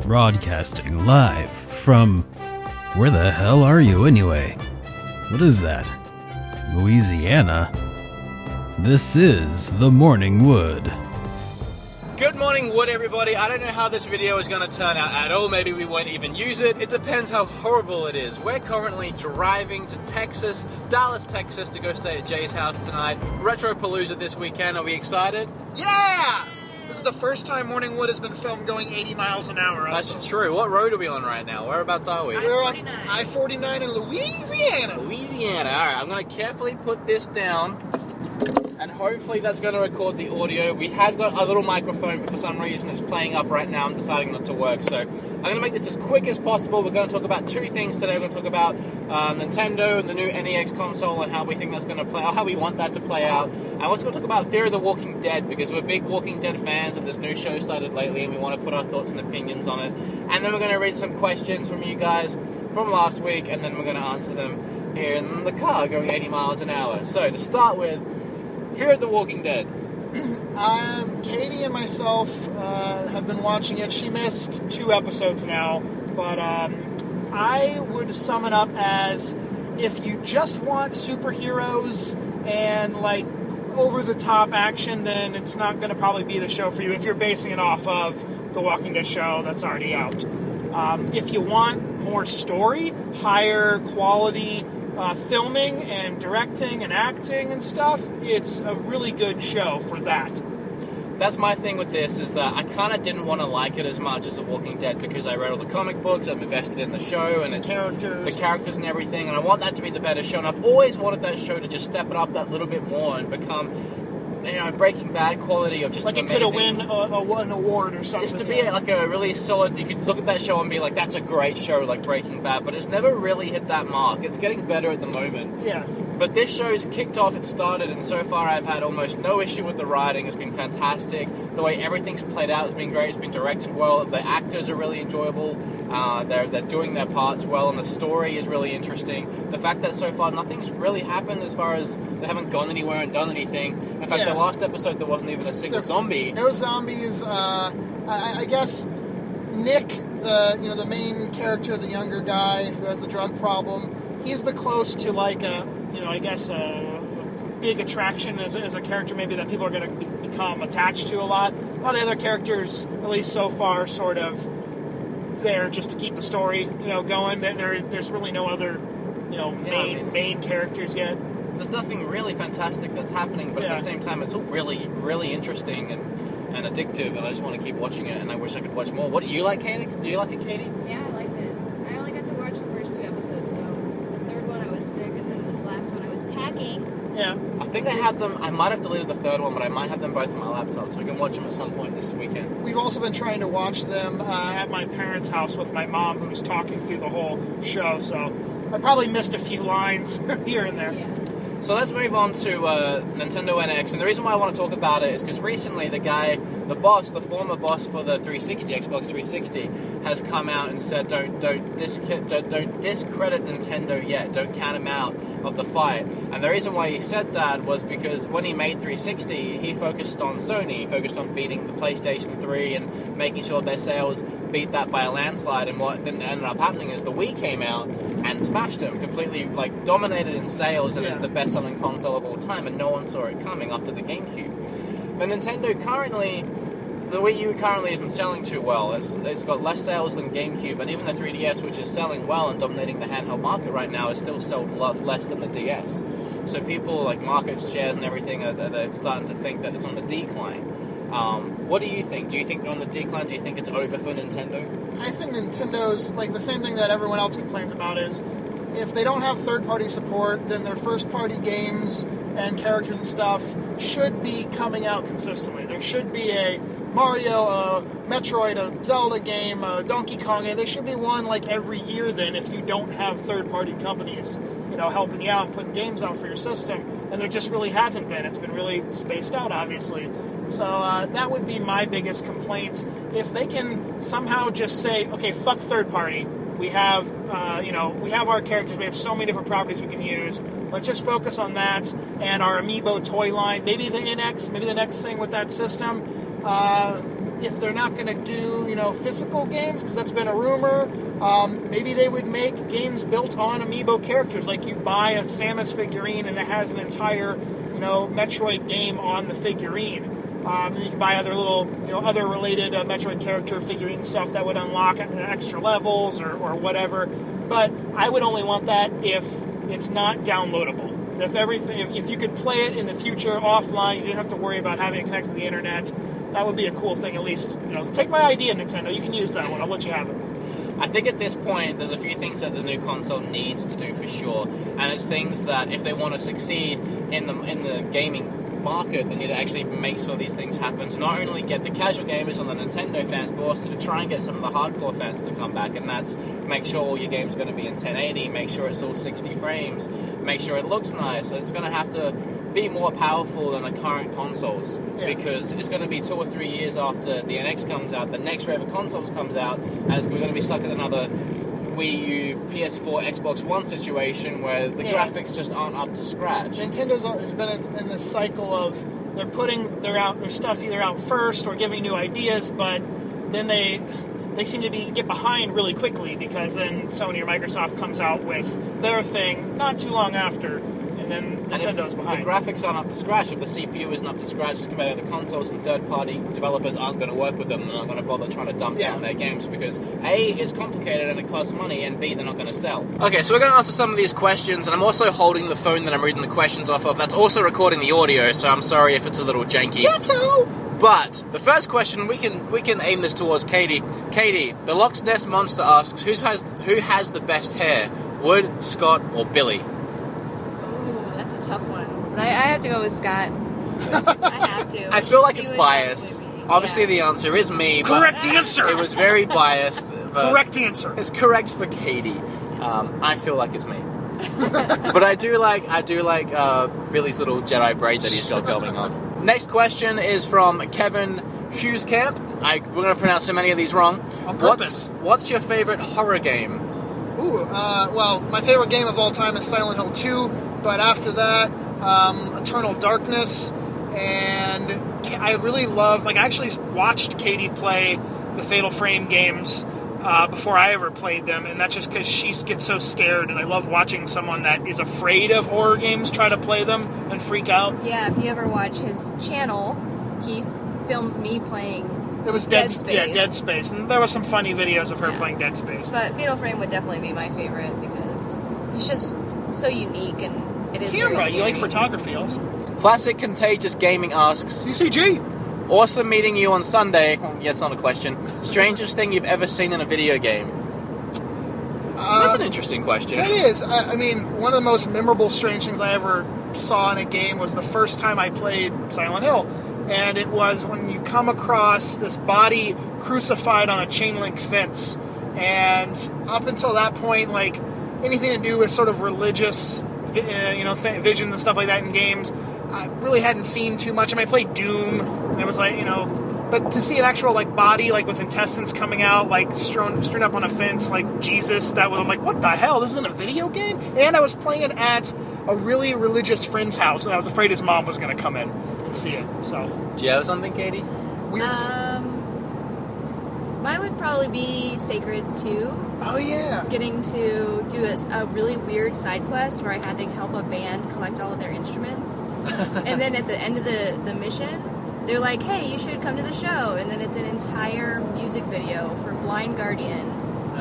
Broadcasting live from... Where the hell are you anyway? What is that? Louisiana? This is The Morning Wood. Good morning, Wood, everybody. I don't know how this video is going to turn out at all. Maybe we won't even use it. It depends how horrible it is. We're currently driving to Texas, Dallas, Texas, to go stay at Jay's house tonight. Retropalooza this weekend. Are we excited? Yeah! This is the first time Morning Wood has been filmed going 80 miles an hour. Also. That's true. What road are we on right now? Whereabouts are we? We're on I-49 in Louisiana. Louisiana. All right, I'm going to carefully put this down, and hopefully that's going to record the audio. We had got a little microphone, but for some reason it's playing up right now and deciding not to work. So I'm going to make this as quick as possible. We're going to talk about two things today. We're going to talk about Nintendo and the new NEX console and how we think that's going to play, or how we want that to play out. And we're also going to talk about Fear of the Walking Dead, because we're big Walking Dead fans and this new show started lately and we want to put our thoughts and opinions on it. And then we're going to read some questions from you guys from last week, and then we're going to answer them here in the car going 80 miles an hour. So to start with, Fear of the Walking Dead. Katie and myself have been watching it. She missed 2 episodes now, but I would sum it up as, if you just want superheroes and like over-the-top action, then it's not going to probably be the show for you if you're basing it off of the Walking Dead show that's already out. If you want more story, higher quality filming and directing and acting and stuff, it's a really good show for that. That's my thing with this, is that I kind of didn't want to like it as much as The Walking Dead because I read all the comic books, I'm invested in the show, and it's the characters and everything, and I want that to be the better show, and I've always wanted that show to just step it up that little bit more and become, you know, Breaking Bad quality of just like an it amazing... could have win an award or something. Just to be like a really solid, you could look at that show and be like, that's a great show, like Breaking Bad, but it's never really hit that mark. It's getting better at the moment. Yeah. But this show's kicked off, it started, and so far I've had almost no issue with the writing. It's been fantastic. The way everything's played out has been great. It's been directed well. The actors are really enjoyable. They're doing their parts well, and the story is really interesting. The fact that so far nothing's really happened as far as they haven't gone anywhere and done anything. In fact, the last episode there wasn't even a single zombie. No zombies. I guess Nick, the main character, the younger guy who has the drug problem, he's the close to like a big attraction as a character maybe that people are going to become attached to a lot. A lot of the other characters, at least so far, sort of there just to keep the story, going. There's really no other, main characters yet. There's nothing really fantastic that's happening, but at the same time, it's all really, really interesting and addictive, and I just want to keep watching it, and I wish I could watch more. What do you like, Katie? Do you like it, Katie? Yeah, I liked it. I only got to watch the first 2 episodes, though. The third one I was sick, and then this last one I was packing. Yeah. I think I have them. I might have deleted the third one, but I might have them both on my laptop, so we can watch them at some point this weekend. We've also been trying to watch them at my parents' house with my mom, who's talking through the whole show, so I probably missed a few lines here and there. Yeah. So let's move on to Nintendo NX, and the reason why I want to talk about it is because recently the former boss for the Xbox 360, has come out and said don't discredit Nintendo yet, don't count him out of the fight. And the reason why he said that was because when he made 360, he focused on Sony, he focused on beating the PlayStation 3 and making sure their sales beat that by a landslide, and what then ended up happening is the Wii came out and smashed him, completely like dominated in sales, and is the best-selling console of all time, and no one saw it coming after the GameCube. But Nintendo currently, the Wii U currently isn't selling too well. It's got less sales than GameCube, and even the 3DS, which is selling well and dominating the handheld market right now, is still sold a lot less than the DS. So people, like market shares and everything, they're starting to think that it's on the decline. What do you think? Do you think they're on the decline? Do you think it's over for Nintendo? I think Nintendo's, like, the same thing that everyone else complains about is, if they don't have third-party support, then their first-party games and characters and stuff should be coming out consistently. There should be a Mario, a Metroid, a Zelda game, a Donkey Kong game. There should be one, like, every year then, if you don't have third-party companies, helping you out and putting games out for your system. And there just really hasn't been. It's been really spaced out, obviously. So that would be my biggest complaint. If they can somehow just say, okay, fuck third party. We have, we have our characters. We have so many different properties we can use. Let's just focus on that and our Amiibo toy line. Maybe the NX, maybe the next thing with that system. if they're not going to do, physical games, because that's been a rumor, maybe they would make games built on amiibo characters. Like you buy a Samus figurine and it has an entire, Metroid game on the figurine. And you can buy other little, other related Metroid character figurine stuff that would unlock extra levels or whatever. But I would only want that if it's not downloadable. If you could play it in the future offline, you didn't have to worry about having it connected to the internet. That would be a cool thing, at least. Take my idea, Nintendo. You can use that one. I'll let you have it. I think at this point, there's a few things that the new console needs to do for sure, and it's things that if they want to succeed in the gaming market, they need to actually make sure these things happen to not only get the casual gamers and the Nintendo fans, but also to try and get some of the hardcore fans to come back, and that's make sure all your game's going to be in 1080, make sure it's all 60 frames, make sure it looks nice. So it's going to have to be more powerful than the current consoles, because it's going to be 2 or 3 years after the NX comes out, the next wave of consoles comes out, and we're going to be stuck in another Wii U, PS4, Xbox One situation where the graphics just aren't up to scratch. Nintendo's has been in this cycle of they're putting their stuff either out first or giving new ideas, but then they seem to get behind really quickly, because then Sony or Microsoft comes out with their thing not too long after, and then Nintendo's behind. The graphics aren't up to scratch, if the CPU isn't up to scratch compared to the consoles, and third-party developers aren't going to work with them, they're not going to bother trying to dump down their games, because A, it's complicated and it costs money, and B, they're not going to sell. Okay, so we're going to answer some of these questions, and I'm also holding the phone that I'm reading the questions off of. That's also recording the audio, so I'm sorry if it's a little janky. You too! But the first question, we can aim this towards Katie. Katie, the Loch Ness Monster asks, who has the best hair, Wood, Scott, or Billy? Tough one, but I have to go with Scott. I have to. I feel like it's biased. Obviously, the answer is me. But correct answer. It was very biased. Correct answer. It's correct for Katie. I feel like it's me. But I do like Billy's little Jedi braid that he's got going on. Next question is from Kevin Hughescamp. We're going to pronounce so many of these wrong. On purpose. What's your favorite horror game? Well, my favorite game of all time is Silent Hill 2. But after that, Eternal Darkness, and I really love, I actually watched Katie play the Fatal Frame games before I ever played them, and that's just because she gets so scared, and I love watching someone that is afraid of horror games try to play them and freak out. Yeah, if you ever watch his channel, he films me playing It was Dead Space. Yeah, Dead Space, and there was some funny videos of her playing Dead Space. But Fatal Frame would definitely be my favorite, because it's just so unique, and it is Camera, very scary. you like photography also. Classic Contagious Gaming asks, CCG! Awesome meeting you on Sunday. Well, yeah, it's not a question. Strangest thing you've ever seen in a video game? That's an interesting question. It is. I mean, one of the most memorable strange things I ever saw in a game was the first time I played Silent Hill. And it was when you come across this body crucified on a chain link fence. And up until that point, anything to do with sort of religious, visions and stuff like that in games, I really hadn't seen too much. I mean, I played Doom, and it was but to see an actual body with intestines coming out, strewn up on a fence, like Jesus, I'm like, what the hell? This isn't a video game? And I was playing it at a really religious friend's house, and I was afraid his mom was going to come in and see it. So, do you have something, Katie? Mine would probably be Sacred 2. Oh, yeah. Getting to do a really weird side quest where I had to help a band collect all of their instruments. And then at the end of the mission, they're like, hey, you should come to the show. And then it's an entire music video for Blind Guardian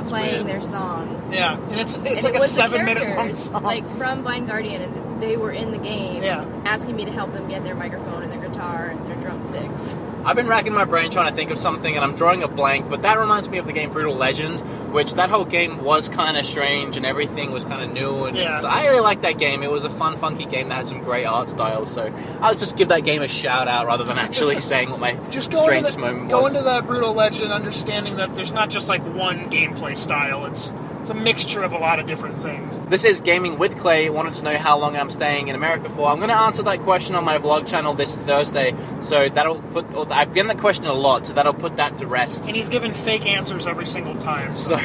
playing their song. Yeah, and it's like a 7-minute long song. From Blind Guardian, and they were in the game asking me to help them get their microphone and their guitar and their drumsticks. I've been racking my brain trying to think of something, and I'm drawing a blank, but that reminds me of the game Brutal Legend, which that whole game was kind of strange, and everything was kind of new, and so I really liked that game. It was a fun, funky game that had some great art styles, so I'll just give that game a shout-out rather than actually saying what my strangest moment was. Go into the Brutal Legend understanding that there's not just one gameplay style, it's a mixture of a lot of different things. This is Gaming with Clay. Wanted to know how long I'm staying in America for. I'm going to answer that question on my vlog channel this Thursday, so I've given that question a lot, so that'll put that to rest. And he's given fake answers every single time. So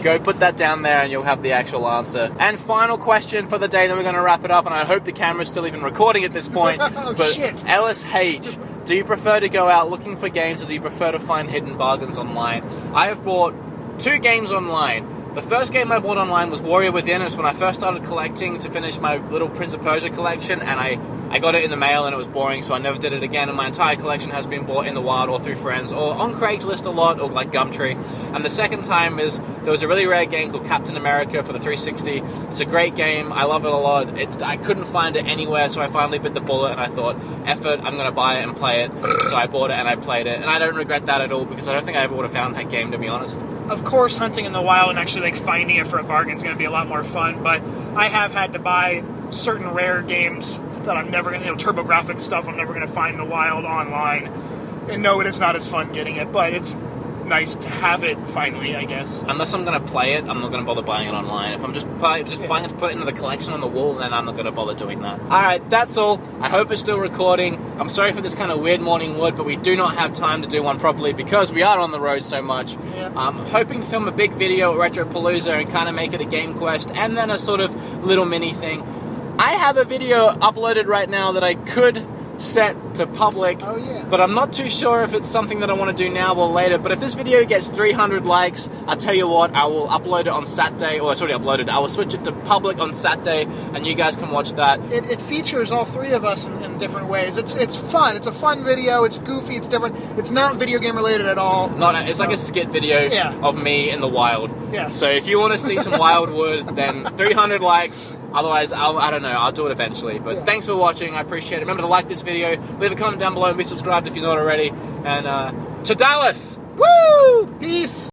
go put that down there and you'll have the actual answer. And final question for the day, then we're going to wrap it up, and I hope the camera's still even recording at this point. Oh, but shit. Ellis H. Do you prefer to go out looking for games, or do you prefer to find hidden bargains online? I have bought 2 games online. The first game I bought online was Warrior Within. It was when I first started collecting to finish my little Prince of Persia collection, and I got it in the mail and it was boring, so I never did it again, and my entire collection has been bought in the wild or through friends or on Craigslist a lot, or like Gumtree. And the second time is, there was a really rare game called Captain America for the 360. It's a great game. I love it a lot. I couldn't find it anywhere, so I finally bit the bullet and I thought, F it, I'm going to buy it and play it. So I bought it and I played it, and I don't regret that at all, because I don't think I ever would have found that game, to be honest. Of course, hunting in the wild and actually like finding it for a bargain is going to be a lot more fun, but I have had to buy certain rare games that I'm never going to, TurboGrafx stuff I'm never going to find in the wild online. And no, it is not as fun getting it, but it's nice to have it finally, I guess. Unless I'm going to play it, I'm not going to bother buying it online. If I'm just buying it to put it into the collection on the wall, then I'm not going to bother doing that. Alright, that's all. I hope it's still recording. I'm sorry for this kind of weird morning wood, but we do not have time to do one properly because we are on the road so much. Yeah. I'm hoping to film a big video at Retropalooza and kind of make it a game quest, and then a sort of little mini thing. I have a video uploaded right now that I could set to public, Oh, yeah. but I'm not too sure if it's something that I want to do now or later. But if this video gets 300 likes, I'll tell you what, I will upload it on Saturday, or it's already uploaded. I will switch it to public on Saturday, and you guys can watch that. It features all 3 of us in different ways. It's fun. It's a fun video. It's goofy. It's different. It's not video game related at all. It's like a skit video of me in the wild. Yeah. So if you want to see some wild wood, then 300 likes. Otherwise, I don't know. I'll do it eventually. But thanks for watching. I appreciate it. Remember to like this video, leave a comment down below, and be subscribed if you're not already. And to Dallas! Woo! Peace!